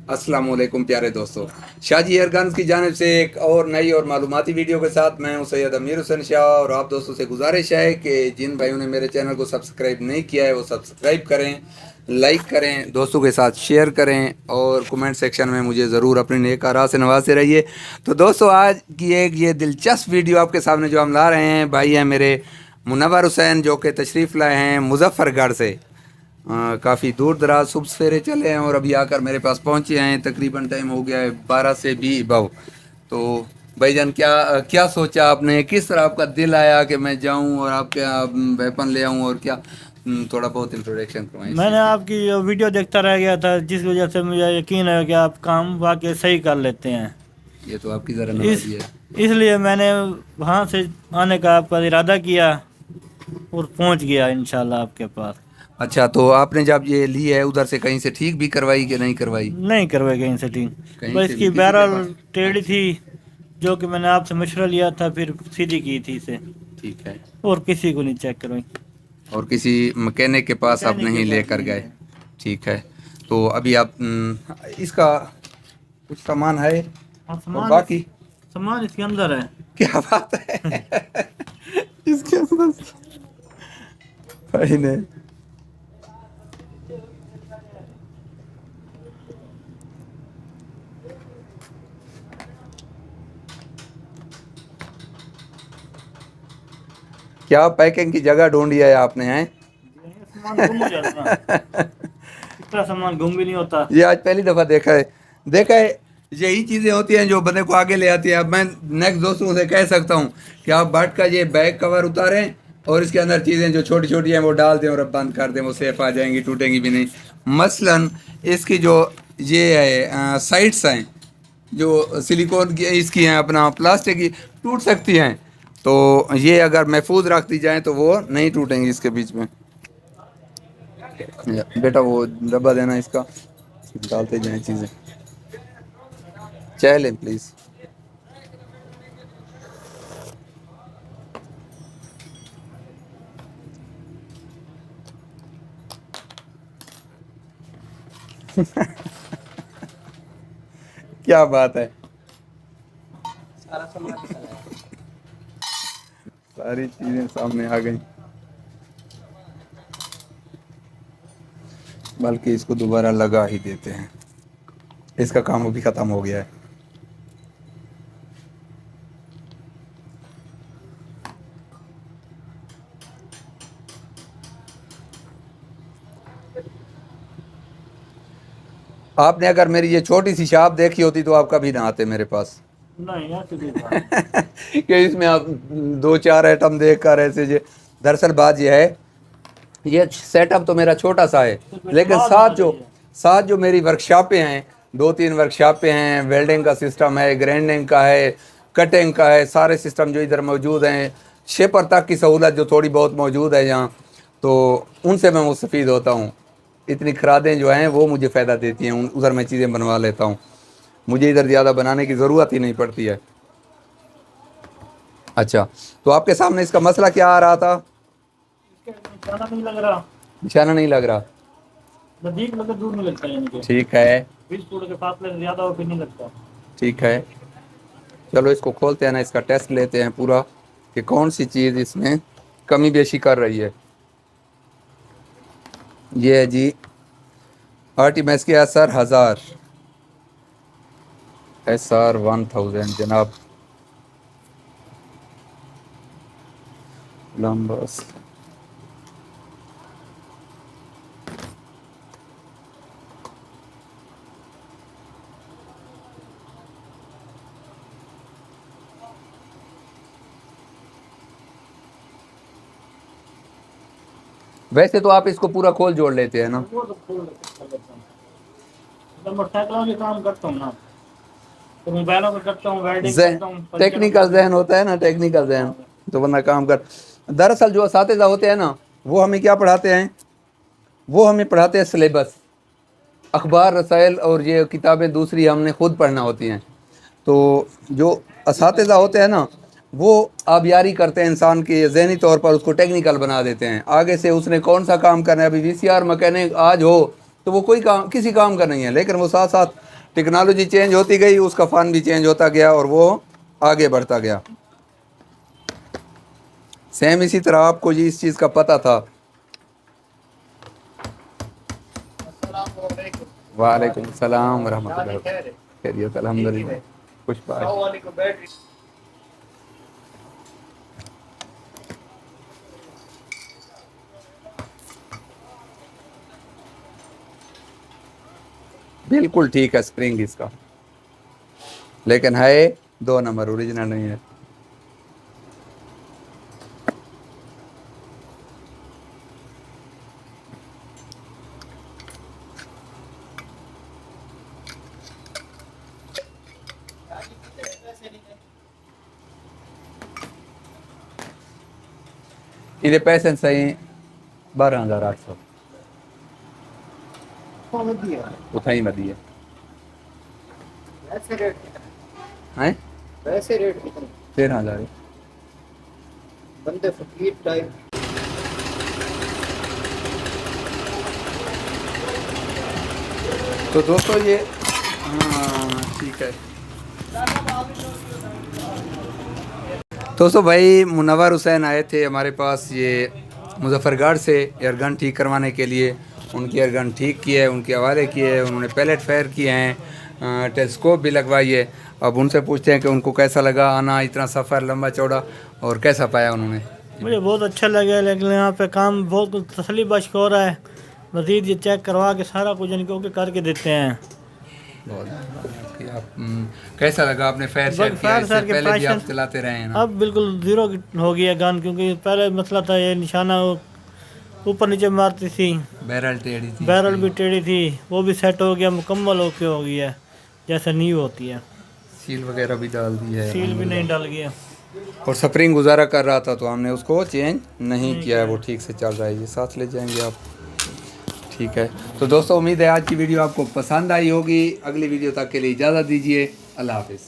अस्सलाम वालेकुम प्यारे दोस्तों। शाहजी एयरगन्स की जानिब से एक और नई और मालूमाती वीडियो के साथ मैं हूं सैयद अमीर हुसैन शाह, और आप दोस्तों से गुजारिश है कि जिन भाइयों ने मेरे चैनल को सब्सक्राइब नहीं किया है वो सब्सक्राइब करें, लाइक करें, दोस्तों के साथ शेयर करें और कमेंट सेक्शन में मुझे ज़रूर अपनी नेक आरा से नवाजते रहिए। तो दोस्तों, आज की एक ये दिलचस्प वीडियो आपके सामने जो हम ला रहे हैं, भाई हैं मेरे मुनव्वर हुसैन जो कि तशरीफ़ लाए हैं मुजफ्फरगढ़ से। काफ़ी दूर दराज सुबह सवेरे चले हैं और अभी आकर मेरे पास पहुंचे हैं। तकरीबन टाइम हो गया है 12 से 20 बव। तो भाईजान, क्या क्या सोचा आपने, किस तरह आपका दिल आया कि मैं जाऊं और आपके वेपन ले आऊं, और क्या थोड़ा बहुत इंट्रोडक्शन करवाएं इस मैंने चीज़ की। आपकी वीडियो देखता रह गया था, जिस वजह से मुझे यकीन है कि आप काम वाकई सही कर लेते हैं। ये तो आपकी ज़रा इस नवाजी है। इसलिए मैंने वहाँ से आने का आपका इरादा किया और पहुँच गया इंशाल्लाह आपके पास। अच्छा, तो आपने जब ये ली है उधर से कहीं से ठीक भी करवाई कि नहीं करवाई? नहीं करवाई कहीं से ठीक, कहीं बस से भी इसकी किसी के बहरहाल पास? टेढ़ी अच्छा, थी, जो कि मैंने आपसे मशवरा लिया था, फिर सीधी की थी इसे, ठीक है। और किसी को नहीं चेक करवाई। और किसी मैकेनिक के पास आप मैकेनिक के नहीं पास लेकर नहीं गए? गए। ठीक है। तो अभी आप इसका कुछ सामान है हाँ, और बाकी सामान इसके अंदर है। क्या बात है इसके अंदर भाई ने क्या पैकिंग की जगह ढूंढी है आपने, हैं? ये सामान गुम हो जाता है ना, इतना सामान गुम भी नहीं होता। ये आज पहली दफा देखा है। यही चीजें होती हैं जो बंदे को आगे ले आती है। अब मैं नेक्स्ट दोस्तों से कह सकता हूँ कि आप बट का ये बैक कवर उतारें और इसके अंदर चीज़ें जो छोटी छोटी हैं वो डाल दें और अब बंद कर दें, वो सेफ आ जाएंगी, टूटेंगी भी नहीं। मसलन इसकी जो ये है साइड्स हैं जो सिलिकॉन की इसकी हैं, अपना प्लास्टिक की, टूट सकती हैं। तो ये अगर महफूज रख दी जाए तो वो नहीं टूटेंगी इसके बीच में। बेटा वो डब्बा देना इसका, डालते जाएं चीज़ें। चाय लें प्लीज़। क्या बात है, सारी चीज़ें सामने आ गई। बल्कि इसको दोबारा लगा ही देते हैं, इसका काम अभी ख़त्म हो गया है। आपने अगर मेरी ये छोटी सी शॉप देखी होती तो आप कभी ना आते मेरे पास नहीं यार, सीधी बात। कि इसमें आप दो चार आइटम देख कर ऐसे जे। दरअसल बात यह है, ये सेटअप तो मेरा छोटा सा है, लेकिन साथ जो मेरी वर्कशॉपें हैं, दो तीन वर्कशॉपें हैं। वेल्डिंग का सिस्टम है, ग्राइंडिंग का है, कटिंग का है, सारे सिस्टम जो इधर मौजूद हैं। शेपर तक की सहूलत जो थोड़ी बहुत मौजूद है यहाँ, तो उनसे मैं मुस्तफ़ीद होता हूँ। इतनी खरादें जो हैं वो मुझे फ़ायदा देती हैं, उधर मैं चीज़ें बनवा लेता हूँ, मुझे इधर ज़्यादा बनाने की ज़रूरत ही नहीं पड़ती है। अच्छा, तो आपके सामने इसका मसला क्या आ रहा था? निशाना नहीं लग रहा, निशाना नहीं लग रहा। नजदीक लगे दूर नहीं लगता, यानी कि ठीक है, 20 फुट के फासले से ज्यादा हो फिर नहीं लगता। ठीक है। चलो इसको खोलते हैं ना, इसका टेस्ट लेते हैं पूरा कि कौन सी चीज़ इसमें कमी बेशी कर रही है। ये है जी आर्टिमैक्स के SR1000 जनाब। लंबस वैसे तो आप इसको पूरा खोल जोड़ लेते हैं ना? वो तो खोल लेता हूँ, जब मोटरसाइकिलों के काम करता हूँ ना, तो मोबाइलों का करता हूँ, वेल्डिंग करता हूँ, टेक्निकल जहन होता है ना, टेक्निकल जहन, तो वरना काम कर। दरअसल जो असातिज़ा होते हैं ना, वो हमें क्या पढ़ाते हैं? वो हमें पढ़ाते हैं सिलेबस, अखबार, रसायल और ये किताबें दूसरी हमने ख़ुद पढ़ना होती हैं। तो जो असातिज़ा होते हैं ना, वो आबियारी करते हैं इंसान के ज़हनी तौर पर, उसको टेक्निकल बना देते हैं। आगे से उसने कौन सा काम करना है, अभी VCR मैकेनिक आज हो तो वो कोई काम किसी काम का नहीं है, लेकिन वो साथ साथ टेक्नोलॉजी चेंज होती गई, उसका फन भी चेंज होता गया और वो आगे बढ़ता गया। सेम इसी तरह आपको ये इस चीज़ का पता था। वालेकुम सलाम रहमतुल्लाह। खैरियत अल्हम्दुलिल्लाह। खुश बात। बिल्कुल ठीक है स्प्रिंग इसका, लेकिन है 2 नंबर, ओरिजिनल नहीं है। ਇਹਦੇ ਪੈਸੇ ਸਹੀ 12800 उठाई मदी है हैं वैसे रेट कितने 13,000 बंदे फकीर टाइप। तो दोस्तों ये हाँ ठीक है दोस्तों, भाई मुनव्वर हुसैन आए थे हमारे पास ये मुजफ्फरगढ़ से एयरगन ठीक करवाने के लिए। उनकी एयरगन ठीक की है, उनके हवाले किए हैं, उन्होंने पैलेट फायर किए हैं, टेलीस्कोप भी लगवाई है। अब उनसे पूछते हैं कि उनको कैसा लगा आना, इतना सफ़र लंबा चौड़ा, और कैसा पाया उन्होंने। मुझे बहुत अच्छा लगा, लेकिन यहाँ पे काम बहुत तसल्ली बख्श हो रहा है। मज़ीद ये चेक करवा के सारा कुछ इनको के करके देते हैं। बहुत आप कैसा लगा आपने फायर सेट किया, इससे पहले भी आप चलाते रहे हैं ना? अब बिल्कुल ज़ीरो हो गया गन, क्योंकि पहले मसला था ये निशाना ऊपर नीचे मारती थी, बैरल टेढ़ी थी, बैरल भी टेढ़ी थी, वो भी सेट हो गया, मुकम्मल होके हो गया जैसे नींव होती है। सील वगैरह भी डाल दी है, सील भी नहीं डाल गया। और स्प्रिंग गुजारा कर रहा था तो हमने उसको चेंज नहीं किया है, वो ठीक से चल रहा है। ये साथ ले जाएंगे आप, ठीक है। तो दोस्तों उम्मीद है आज की वीडियो आपको पसंद आई होगी। अगली वीडियो तक के लिए इजाज़त दीजिए। अल्लाह हाफिज़।